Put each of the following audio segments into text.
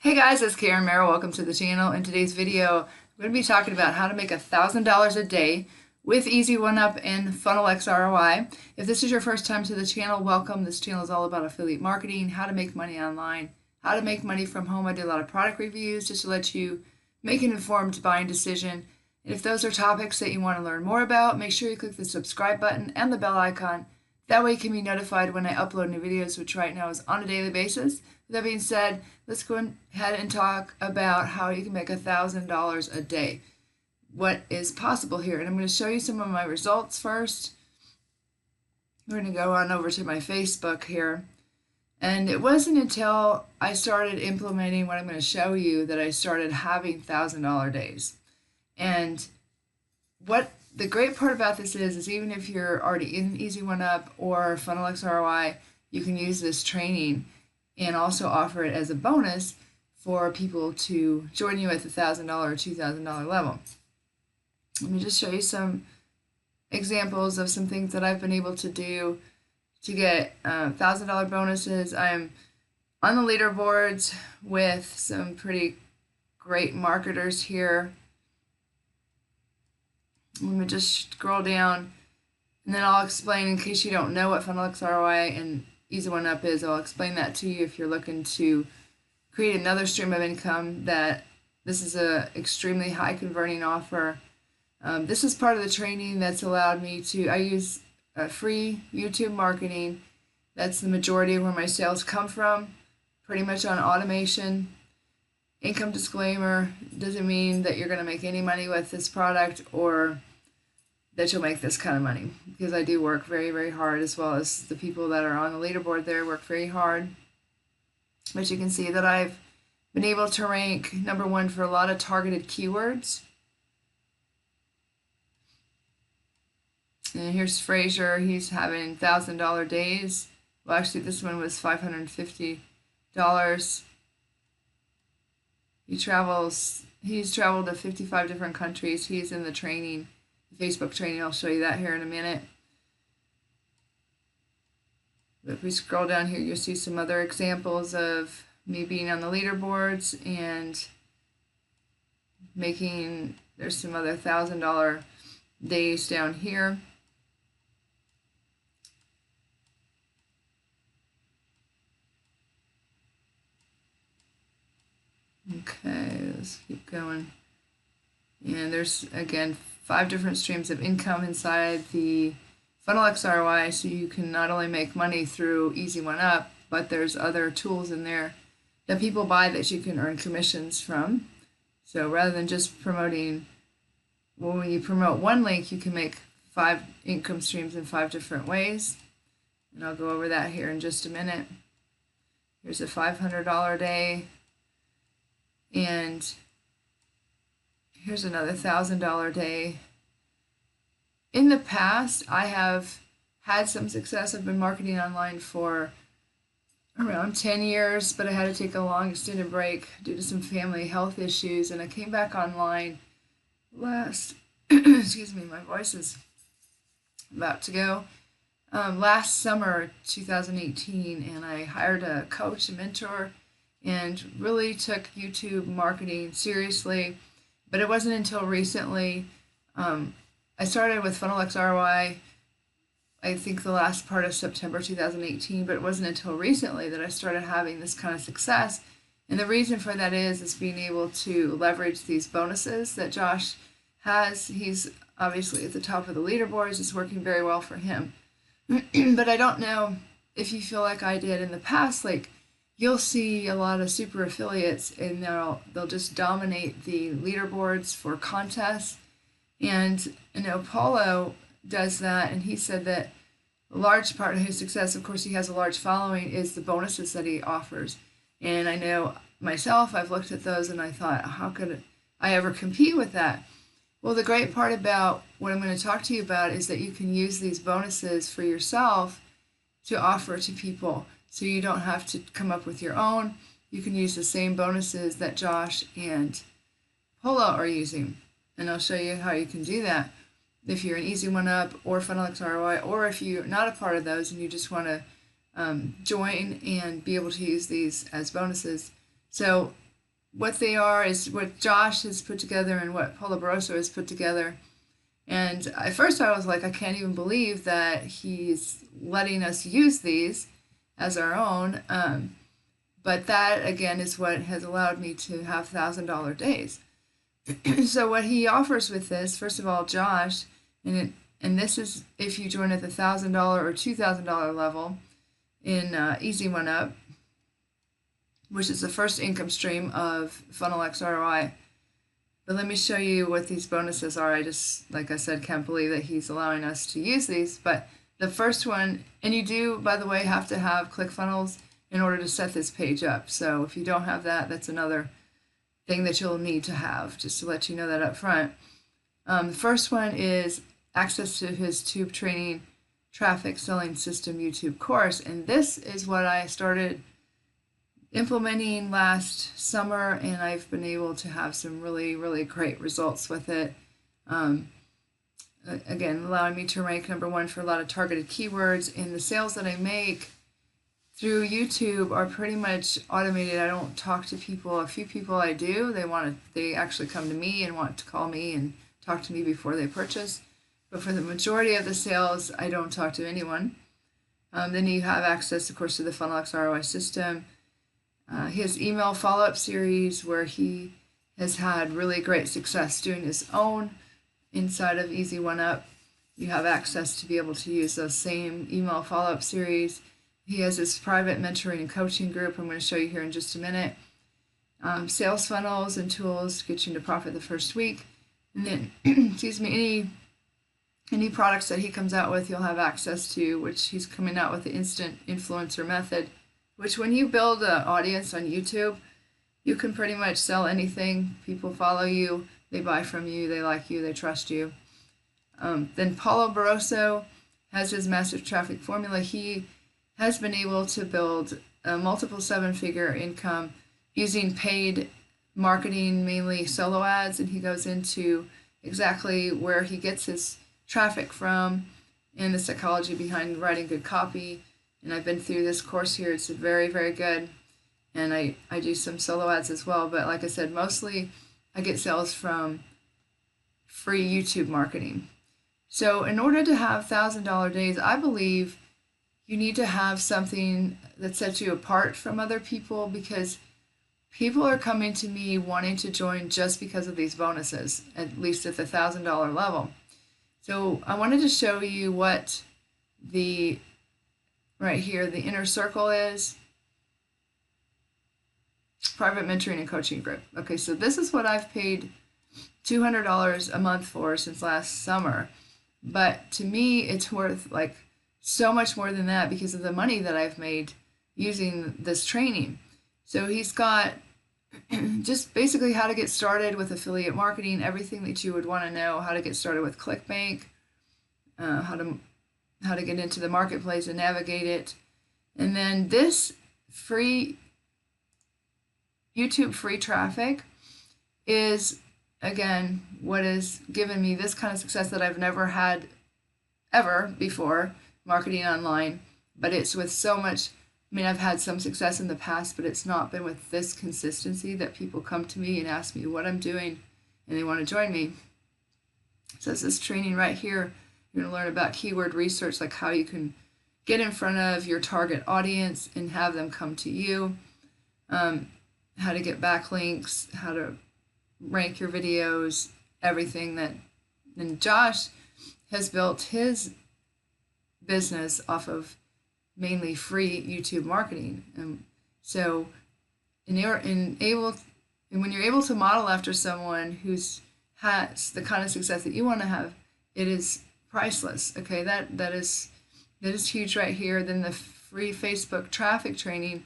Hey guys, it's Karen Merrill. Welcome to the channel. In today's video, I'm going to be talking about how to make $1,000 a day with Easy1Up and FunnelxRoi. If this is your first time to the channel, welcome. This channel is all about affiliate marketing, how to make money online, how to make money from home. I do a lot of product reviews just to let you make an informed buying decision. And if those are topics that you want to learn more about, make sure you click the subscribe button and the bell icon. That way you can be notified when I upload new videos, which right now is on a daily basis. With that being said, let's go ahead and talk about how you can make $1,000 a day. What is possible here? And I'm going to show you some of my results first. We're going to go on over to my Facebook here. And it wasn't until I started implementing what I'm going to show you that I started having $1,000 days. And what the great part about this is even if you're already in Easy1Up or FunnelxRoi, you can use this training and also offer it as a bonus for people to join you at the $1,000 or $2,000 level. Let me just show you some examples of some things that I've been able to do to get $1,000 bonuses. I'm on the leaderboards with some pretty great marketers here. Let me just scroll down, and then I'll explain, in case you don't know what FunnelxRoi and Easy1Up is, I'll explain that to you if you're looking to create another stream of income. That this is a extremely high converting offer. This is part of the training that's allowed me to, I use free YouTube marketing. That's the majority of where my sales come from, pretty much on automation. Income disclaimer doesn't mean that you're going to make any money with this product or that you'll make this kind of money, because I do work very, very hard, as well as the people that are on the leaderboard there work very hard. But you can see that I've been able to rank #1 for a lot of targeted keywords. And here's Fraser. He's having $1,000 days. Well, actually, this one was $550. He's traveled to 55 different countries. He's in the training, the Facebook training. I'll show you that here in a minute. But if we scroll down here, you'll see some other examples of me being on the leaderboards and making, there's some other $1,000 days down here. Okay, let's keep going. And there's, again, 5 different streams of income inside the FunnelxRoi, so you can not only make money through Easy1Up, but there's other tools in there that people buy that you can earn commissions from. So rather than just promoting, well, when you promote one link, you can make 5 income streams in 5 different ways. And I'll go over that here in just a minute. Here's a $500 day. And here's another $1,000 day. In the past, I have had some success. I've been marketing online for around 10 years, but I had to take a long extended break due to some family health issues, and I came back online last, excuse me, my voice is about to go, last summer 2018, and I hired a coach, a mentor, and really took YouTube marketing seriously. But it wasn't until recently, I started with FunnelxRoi, I think the last part of September 2018, but it wasn't until recently that I started having this kind of success. And the reason for that is being able to leverage these bonuses that Josh has. He's obviously at the top of the leaderboards. It's working very well for him. But I don't know if you feel like I did in the past, like, you'll see a lot of super affiliates, and they'll just dominate the leaderboards for contests. And I know Paulo does that, and he said that a large part of his success, of course he has a large following, is the bonuses that he offers. And I know myself, I've looked at those and I thought, how could I ever compete with that? Well, the great part about what I'm going to talk to you about is that you can use these bonuses for yourself to offer to people. So you don't have to come up with your own. You can use the same bonuses that Josh and Paula are using. And I'll show you how you can do that if you're an Easy1Up or FunnelxRoi, or if you're not a part of those and you just want to join and be able to use these as bonuses. So what they are is what Josh has put together and what Paulo Barroso has put together. And at first I was like, I can't even believe that he's letting us use these as our own. But that, again, is what has allowed me to have $1,000 days. So what he offers with this, first of all, Josh, and this is if you join at the $1,000 or $2,000 level in Easy1Up, which is the first income stream of FunnelxRoi. But let me show you what these bonuses are. I just, like I said, can't believe that he's allowing us to use these. But the first one, and you do, by the way, have to have ClickFunnels in order to set this page up. So if you don't have that, that's another thing that you'll need to have, just to let you know that up front. The first one is access to his Tube Training Traffic Selling System YouTube course. And this is what I started implementing last summer, and I've been able to have some really, really great results with it. Again, allowing me to rank #1 for a lot of targeted keywords, and the sales that I make through YouTube are pretty much automated. I don't talk to people. A few people I do. They actually come to me and want to call me and talk to me before they purchase. But for the majority of the sales, I don't talk to anyone. Then you have access, of course, to the FunnelxRoi system. His email follow-up series, where he has had really great success doing his own inside of Easy1Up. You have access to be able to use those same email follow-up series. He has his private mentoring and coaching group I'm going to show you here in just a minute. Sales funnels and tools to get you into profit the first week. And then, excuse me, any products that he comes out with, you'll have access to, which he's coming out with the instant influencer method, which when you build an audience on YouTube, you can pretty much sell anything. People follow you, they buy from you, they like you, they trust you. Then Paulo Barroso has his massive traffic formula. He has been able to build a multiple 7-figure income using paid marketing, mainly solo ads, and he goes into exactly where he gets his traffic from and the psychology behind writing good copy. And I've been through this course here. It's very, very good. And I do some solo ads as well. But like I said, mostly I get sales from free YouTube marketing. So in order to have $1,000 days, I believe you need to have something that sets you apart from other people, because people are coming to me wanting to join just because of these bonuses, at least at the $1,000 level. So I wanted to show you what right here, the inner circle is. Private mentoring and coaching group. Okay, so this is what I've paid $200 a month for since last summer. But to me, it's worth like so much more than that because of the money that I've made using this training. So he's got just basically how to get started with affiliate marketing, everything that you would want to know, how to get started with ClickBank, how to get into the marketplace and navigate it. And then this free YouTube free traffic is, again, what has given me this kind of success that I've never had ever before marketing online. But it's with so much, I mean, I've had some success in the past, but it's not been with this consistency that people come to me and ask me what I'm doing and they want to join me. So it's this training right here. You're going to learn about keyword research, like how you can get in front of your target audience and have them come to you. How to get backlinks, how to rank your videos, everything that. And Josh has built his business off of mainly free YouTube marketing. So when you're able to model after someone who's has the kind of success that you want to have, it is priceless. Okay, that is huge right here. Then the free Facebook traffic training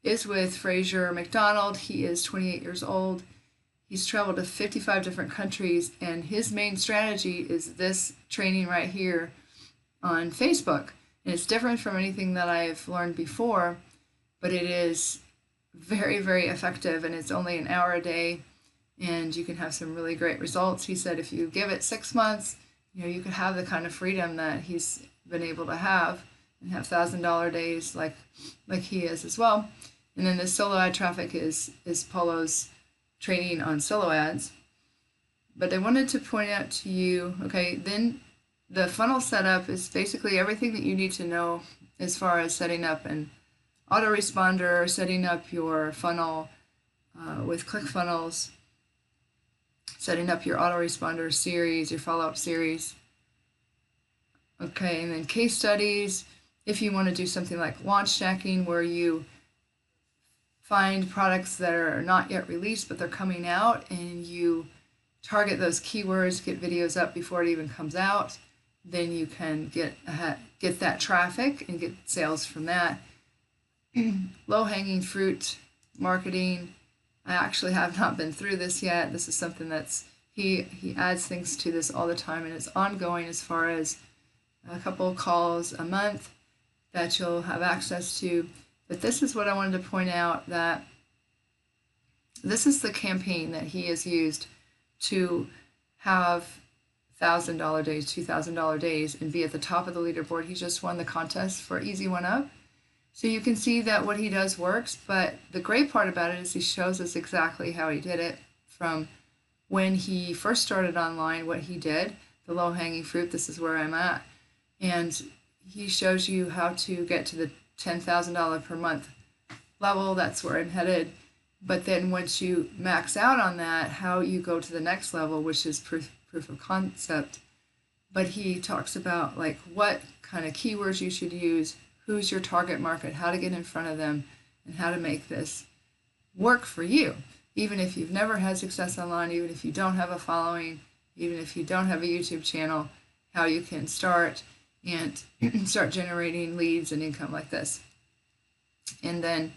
is with Fraser McDonald. He is 28 years old. He's traveled to 55 different countries, and his main strategy is this training right here on Facebook. And it's different from anything that I've learned before, but it is very, very effective, and it's only an hour a day, and you can have some really great results. He said if you give it 6 months, you could have the kind of freedom that he's been able to have and have $1,000 days like he is as well. And then the solo ad traffic is Polo's training on solo ads. But I wanted to point out to you, okay, then the funnel setup is basically everything that you need to know as far as setting up an autoresponder, setting up your funnel with ClickFunnels, setting up your autoresponder series, your follow-up series. Okay, and then case studies, if you want to do something like launch jacking where you find products that are not yet released but they're coming out and you target those keywords, get videos up before it even comes out, then you can get that traffic and get sales from that. Low-hanging fruit marketing. I actually have not been through this yet. This is something that's he adds things to this all the time, and it's ongoing as far as a couple of calls a month that you'll have access to. But this is what I wanted to point out, that this is the campaign that he has used to have $1,000 days, $2,000 days, and be at the top of the leaderboard. He just won the contest for Easy1Up. So you can see that what he does works, but the great part about it is he shows us exactly how he did it from when he first started online, what he did, the low-hanging fruit, this is where I'm at. And he shows you how to get to the $10,000 per month level, that's where I'm headed. But then once you max out on that, how you go to the next level, which is proof of concept. But he talks about like what kind of keywords you should use, who's your target market, how to get in front of them, and how to make this work for you. Even if you've never had success online, even if you don't have a following, even if you don't have a YouTube channel, how you can start and start generating leads and income like this. And then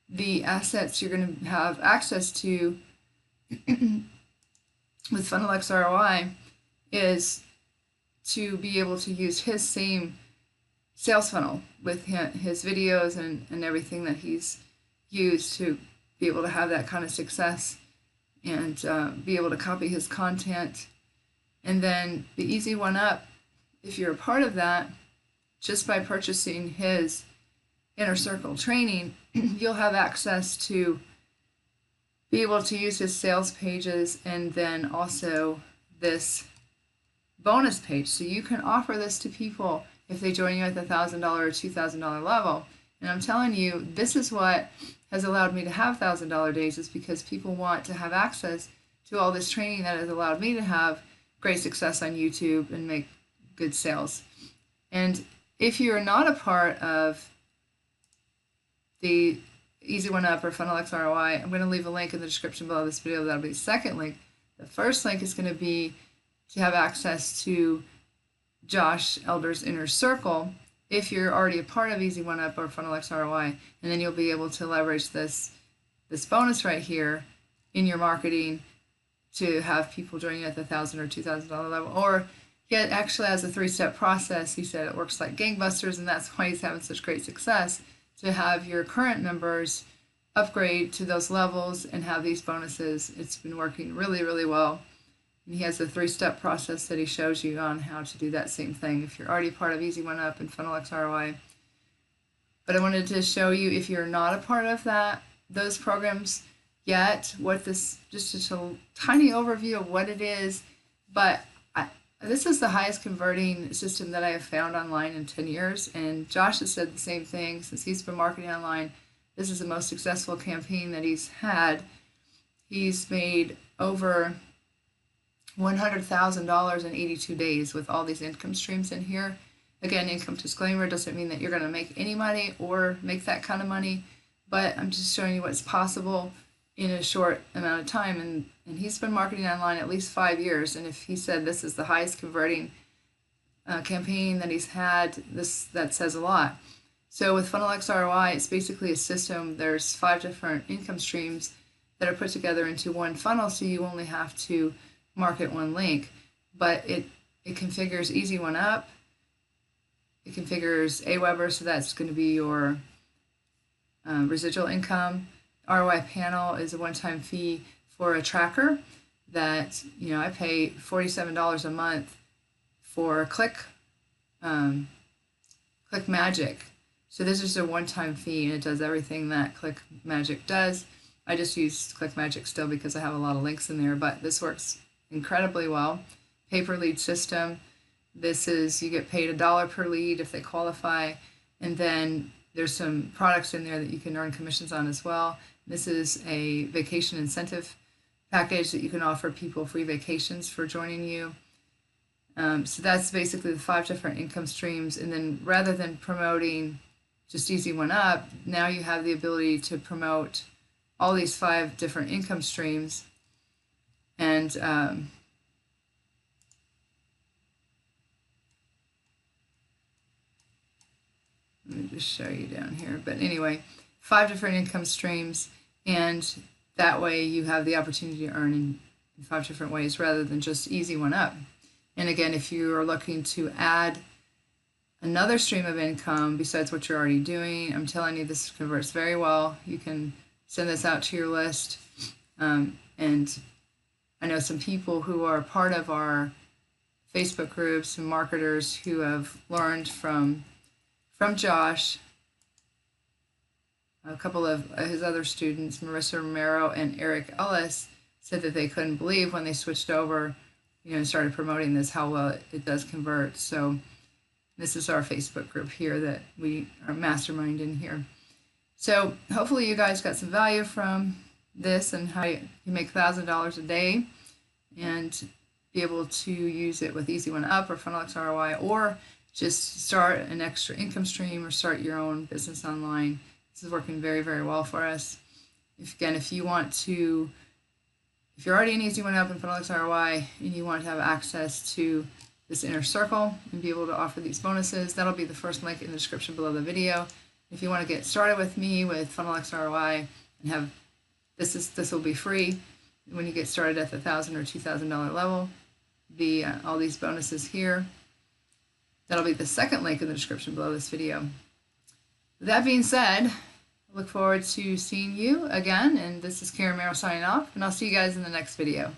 the assets you're going to have access to with FunnelxRoi is to be able to use his same sales funnel with his videos and everything that he's used to be able to have that kind of success and be able to copy his content. And then the Easy1Up, if you're a part of that, just by purchasing his Inner Circle training, you'll have access to be able to use his sales pages and then also this bonus page. So you can offer this to people if they join you at the $1,000 or $2,000 level. And I'm telling you, this is what has allowed me to have $1,000 days, is because people want to have access to all this training that has allowed me to have great success on YouTube and make good sales. And if you're not a part of the Easy1Up or FunnelxRoi, I'm going to leave a link in the description below this video. That'll be the second link. The first link is going to be to have access to Josh Elder's Inner Circle if you're already a part of Easy1Up or FunnelxRoi, and then you'll be able to leverage this bonus right here in your marketing to have people join you at the $1,000 or $2,000 level. Or he actually has a 3-step process. He said it works like gangbusters, and that's why he's having such great success, to have your current members upgrade to those levels and have these bonuses. It's been working really, really well. And he has a 3-step process that he shows you on how to do that same thing if you're already part of Easy1Up and FunnelxRoi. But I wanted to show you, if you're not a part of those programs yet, what this, just a tiny overview of what it is. But this is the highest converting system that I have found online in 10 years. And Josh has said the same thing since he's been marketing online. This is the most successful campaign that he's had. He's made over $100,000 in 82 days with all these income streams in here. Again, income disclaimer doesn't mean that you're going to make any money or make that kind of money, but I'm just showing you what's possible in a short amount of time. And he's been marketing online at least 5 years, and if he said this is the highest converting campaign that he's had, that says a lot. So with FunnelxRoi, it's basically a system. There's 5 different income streams that are put together into one funnel, so you only have to market one link. But it configures Easy1Up, it configures Aweber, so that's going to be your residual income. ROI panel is a one-time fee for a tracker that, I pay $47 a month for Click Magic. So this is a one-time fee, and it does everything that ClickMagick does. I just use ClickMagick still because I have a lot of links in there, but this works incredibly well. Pay-per-lead system. This is, you get paid $1 per lead if they qualify, and then there's some products in there that you can earn commissions on as well. This is a vacation incentive package that you can offer people free vacations for joining you. So that's basically the 5 different income streams, and then rather than promoting just Easy1Up, now you have the ability to promote all these 5 different income streams. And let me just show you down here. But anyway, 5 different income streams, and that way you have the opportunity to earn in 5 different ways rather than just Easy1Up. And again, if you are looking to add another stream of income besides what you're already doing, I'm telling you, this converts very well. You can send this out to your list. And I know some people who are part of our Facebook groups, some marketers who have learned from Josh, a couple of his other students, Marissa Romero and Eric Ellis, said that they couldn't believe when they switched over, and started promoting this, how well it does convert. So this is our Facebook group here that we are mastermind in here. So hopefully you guys got some value from this and how you make $1,000 a day and be able to use it with Easy1Up or FunnelxRoi, or just start an extra income stream or start your own business online. This is working very, very well for us. If you're already in Easy1Up and FunnelxRoi and you want to have access to this inner circle and be able to offer these bonuses, that'll be the first link in the description below the video. If you want to get started with me with FunnelxRoi and have this will be free when you get started at the $1,000 or $2,000 level. All these bonuses here. That'll be the second link in the description below this video. With that being said, I look forward to seeing you again, and this is Karen Merrill signing off, and I'll see you guys in the next video.